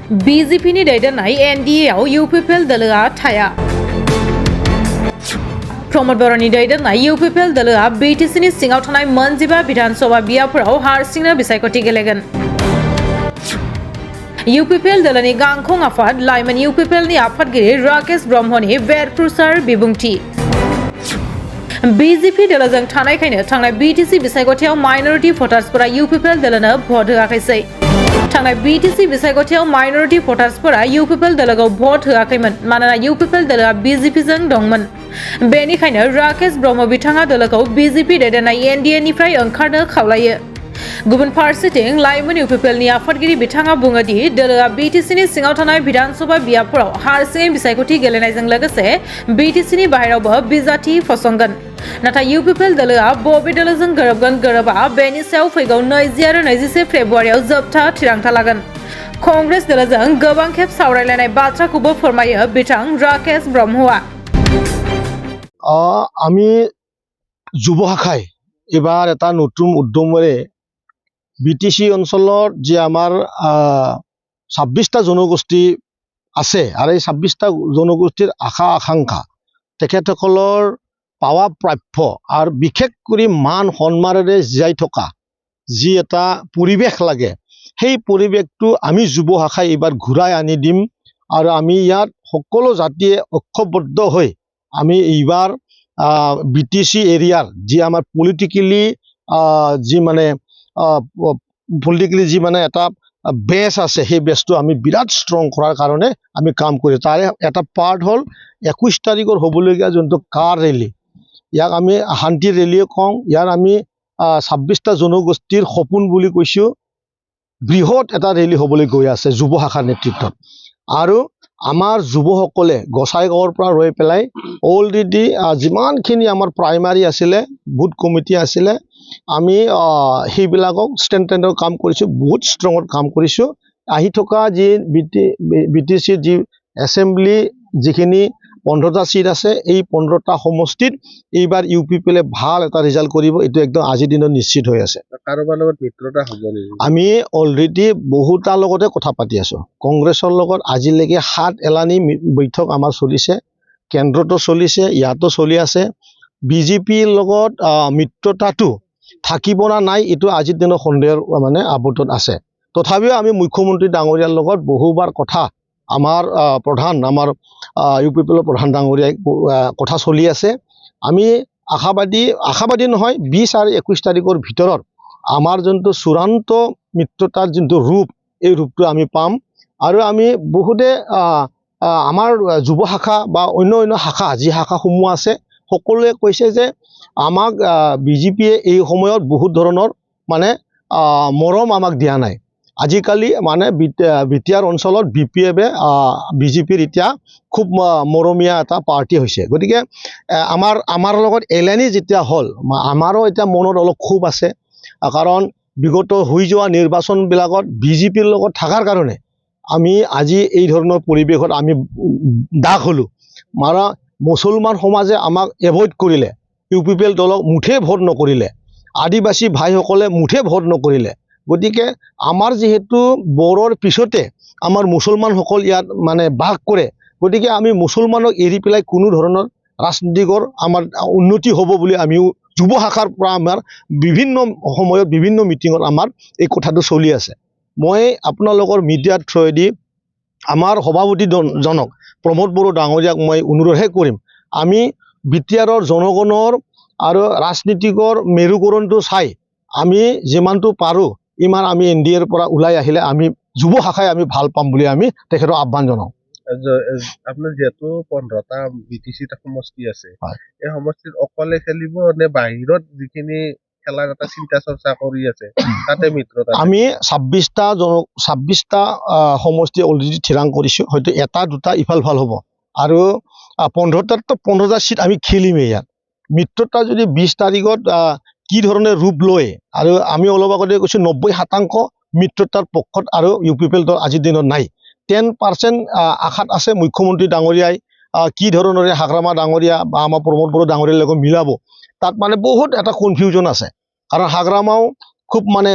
BJP-ni दैदेननाय NDA-आव UPPL दोलोआ थाया। प्रमद बर'नि दैदेननाय UPPL दोलोआ BTC-नि सिङाव थानाय मोनजिबा बिधानसभा बियाबफोराव हारसिंनो बिसायख'थि गेलेगोन। UPPL दोलोनि गांखं आफाद लाइमोन UPPL-नि आफादगिरि राकेश ब्रह्मनि बेरफ्रुसार बिबुंथि। BJP दोलोजों थानायखायनो थांनाय BTC बिसायख'थियाव माइनरिटी भटार्सफोरा UPPL दोलोनो भट होआखैसै। थांनाय BTC बिसायख'थियाव माइनरिटी भटार्सफोरा UPPL दोलोखौ भट होआखैमोन मानोना UPPL दोलोआ BJP-जों दंमोन। बेनिखायनो राकेश ब्रह्म बिथाङा दोलोखौ BJP दैदेननाय NDA-निफ्राय ओंखारनो खावलायो। गुबुन फारसेथिं लाइमोन UPPL-नि आफादगिरि बिथाङा बुङो दि दोलोआ BTC-नि सिङाव थानाय बिधानसभा बियाबफोराव हारसिङै बिसायख'थि गेलेनायजों लोगोसे BTC-नि बाहेरावबो बिजाथि फसंगोन। नाथाय UPPL दोलोआ बबे दोलोजों गोरोबगोन गोरोबा बेनि सायाव फैगौ 20 आरो 21 फेब्रुवारियाव जोबथा थिरांथा लागोन। कंग्रेस दोलोजों गोबां खेब सावरायलायनाय बाथ्राखौबो फोरमायो बिथां राकेश ब्रह्मआ। আমি যুৱ শাখাই এবাৰ এটা নতুন উদ্যমেৰে BTC অঞ্চলৰ যে আমাৰ 26টা জনগোষ্ঠী আছে আৰু এই 26টা জনগোষ্ঠীৰ আশা আকাংক্ষা তেখেতসকলৰ পাৱা প্ৰাপ্য আৰু বিশেষ কৰি মান সন্মানেৰে জীয়াই থকা যি এটা পৰিৱেশ লাগে সেই পৰিৱেশটো আমি যুৱ শাখাই এইবাৰ ঘূৰাই আনি দিম আৰু আমি ইয়াত সকলো জাতিয়ে ঐক্যবদ্ধ হৈ আমি এইবাৰ BTC এৰিয়াৰ যি আমাৰ পলিটিকেলি যি মানে এটা বেছ আছে সেই বেছটো আমি বিৰাট ষ্ট্ৰং কৰাৰ কাৰণে আমি কাম কৰি তাৰে এটা পাৰ্ট হ'ল 21 তাৰিখৰ হ'বলগীয়া যোনটো কাৰ ৰেলী ইয়াক আমি শান্তি ৰেলীয়ে কওঁ ইয়াৰ আমি 26টা জনগোষ্ঠীৰ সপোন বুলি কৈছোঁ বৃহৎ এটা ৰেলী হ'বলৈ গৈ আছে যুৱ শাখাৰ নেতৃত্বত আৰু আমাৰ যুৱসকলে গোসাইগাঁৱৰ পৰা ৰৈ পেলাই অলৰেডি যিমানখিনি আমাৰ প্ৰাইমাৰী আছিলে বুথ কমিটি আছিলে আমি সেইবিলাকক ষ্টেণ্ডৰ কাম কৰিছোঁ বহুত ষ্ট্ৰঙত কাম কৰিছোঁ আহি থকা যি BTC যি এছেম্বলি যিখিনি 15টা চিট আছে এই 15টা সমষ্টিত এইবাৰ UPPL ভাল এটা ৰিজাল্ট কৰিব এইটো একদম আজিৰ দিনত নিশ্চিত হৈ আছে কাৰোবাৰ লগত মিত্ৰতা হ'ব নেকি আমি অলৰেডি বহুতাৰ লগতে কথা পাতি আছোঁ কংগ্ৰেছৰ লগত আজিলৈকে 7 এলানি বৈঠক আমাৰ চলিছে কেন্দ্ৰতো চলিছে ইয়াতো চলি আছে BJPৰ লগত মিত্ৰতাটো থাকিব না নাই এইটো আজিৰ দিনৰ সন্দেহৰ মানে আবদ্ধত আছে তথাপিও আমি মুখ্যমন্ত্ৰী ডাঙৰীয়াৰ লগত বহুবাৰ কথা আমাৰ প্ৰধান আমাৰ UPPL প্ৰধান ডাঙৰীয়াই কথা চলি আছে আমি আশাবাদী নহয় 20 আৰু 21 তাৰিখৰ ভিতৰত আমাৰ যোনটো চূড়ান্ত মিত্ৰতাৰ যোনটো ৰূপ এই ৰূপটো আমি পাম আৰু আমি বহুতে আমাৰ যুৱ শাখা বা অন্য শাখা যি শাখাসমূহ আছে সকলোৱে কৈছে যে আমাক BJPয়ে এই সময়ত বহুত ধৰণৰ মানে মৰম আমাক দিয়া নাই আজিকালি মানে বিটিআৰ অঞ্চলত BPF-এ BJPৰ এতিয়া খুব মৰমীয়া এটা পাৰ্টি হৈছে গতিকে আমাৰ লগত এলানি যেতিয়া হ'ল আমাৰো এতিয়া মনত অলপ ক্ষোভ আছে কাৰণ বিগত হৈ যোৱা নিৰ্বাচনবিলাকত BJPৰ লগত থকাৰ কাৰণে আমি আজি এই ধৰণৰ পৰিৱেশত আমি দাগ হ'লোঁ মাৰা মুছলমান সমাজে আমাক এভইড কৰিলে UPPL দলক মুঠে ভোট নকৰিলে আদিবাসী ভাইসকলে মুঠে ভোট নকৰিলে গতিকে আমাৰ যেহেতু বড়োৰ পিছতে আমাৰ মুছলমানসকল ইয়াত মানে বাস কৰে গতিকে আমি মুছলমানক এৰি পেলাই কোনো ধৰণৰ ৰাজনীতিকৰ আমাৰ উন্নতি হ'ব বুলি আমিও যুৱ শাখাৰ পৰা আমাৰ বিভিন্ন সময়ত বিভিন্ন মিটিঙত আমাৰ এই কথাটো চলি আছে মই আপোনালোকৰ মিডিয়াৰ থ্ৰুৱেদি আমাৰ সভাপতিজনক প্ৰমোদ বড়ো ডাঙৰীয়াক মই অনুৰোধহে কৰিম আমি বিটিআৰৰ জনগণৰ আৰু ৰাজনীতিকৰ মেৰুকৰণটো চাই আমি যিমানটো পাৰোঁ ইমান আমি NDAৰ পৰা ওলাই আহিলে আমি যুৱ শাখাই আমি ভাল পাম বুলি আমি তেখেতক আহ্বান জনাওঁ আপোনাৰ যেহেতু 15টা BTC সমষ্টি আছে এই সমষ্টিত অকলে খেলিব নে বাহিৰত যিখিনি খেলাৰ এটা চিন্তা চৰ্চা কৰি আছে তাতে মিত্ৰতা আমি 26টা সমষ্টি অলৰেডি থিৰাং কৰিছোঁ হয়তো এটা দুটা ইফাল ভাল হ'ব আৰু 15টা চিট আমি খেলিমেই ইয়াত মিত্ৰতা যদি 20 তাৰিখত কি ধৰণে ৰূপ লয় আৰু আমি অলপ আগতে কৈছোঁ 90% মিত্ৰতাৰ পক্ষত আৰু UPPL দল আজিৰ দিনত নাই 10% আশাত আছে মুখ্যমন্ত্ৰী ডাঙৰীয়াই কি ধৰণৰে হাগ্ৰামা ডাঙৰীয়া বা আমাৰ প্ৰমোদ বড়ো ডাঙৰীয়াৰ লগত মিলাব তাত মানে বহুত এটা কনফিউজন আছে কাৰণ হাগ্ৰামাও খুব মানে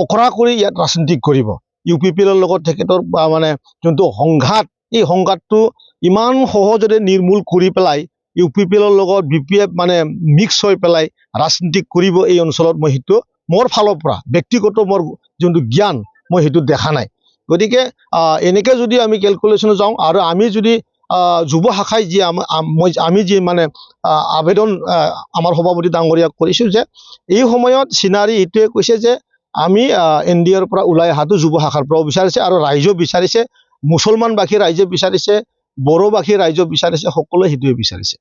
অখৰা কৰি ইয়াত ৰাজনীতি কৰিব ইউ পি পি এলৰ লগত তেখেতৰ মানে যোনটো সংঘাত, এই সংঘাতটো ইমান সহজতে নিৰ্মূল কৰি পেলাই ইউ পি পি এলৰ লগত বি পি এফ মানে মিক্স হৈ পেলাই ৰাজনীতি কৰিব এই অঞ্চলত মই সেইটো মোৰ ফালৰ পৰা ব্যক্তিগত মোৰ যোনটো জ্ঞান মই সেইটো দেখা নাই। গতিকে এনেকৈ যদি আমি কেলকুলেশ্যন যাওঁ আৰু আমি যদি যুৱ শাখাই যি আমি যি মানে আবেদন আমাৰ সভাপতি ডাঙৰীয়াক কৰিছোঁ যে এই সময়ত চিনাৰী এইটোৱে কৈছে যে আমি NDAৰ পৰা ওলাই অহাটো যুৱ শাখাৰ পৰাও বিচাৰিছে আৰু ৰাইজেও বিচাৰিছে, মুছলমানবাসী ৰাইজে বিচাৰিছে, বড়োবাসী ৰাইজেও বিচাৰিছে, সকলোৱে সেইটোৱে বিচাৰিছে।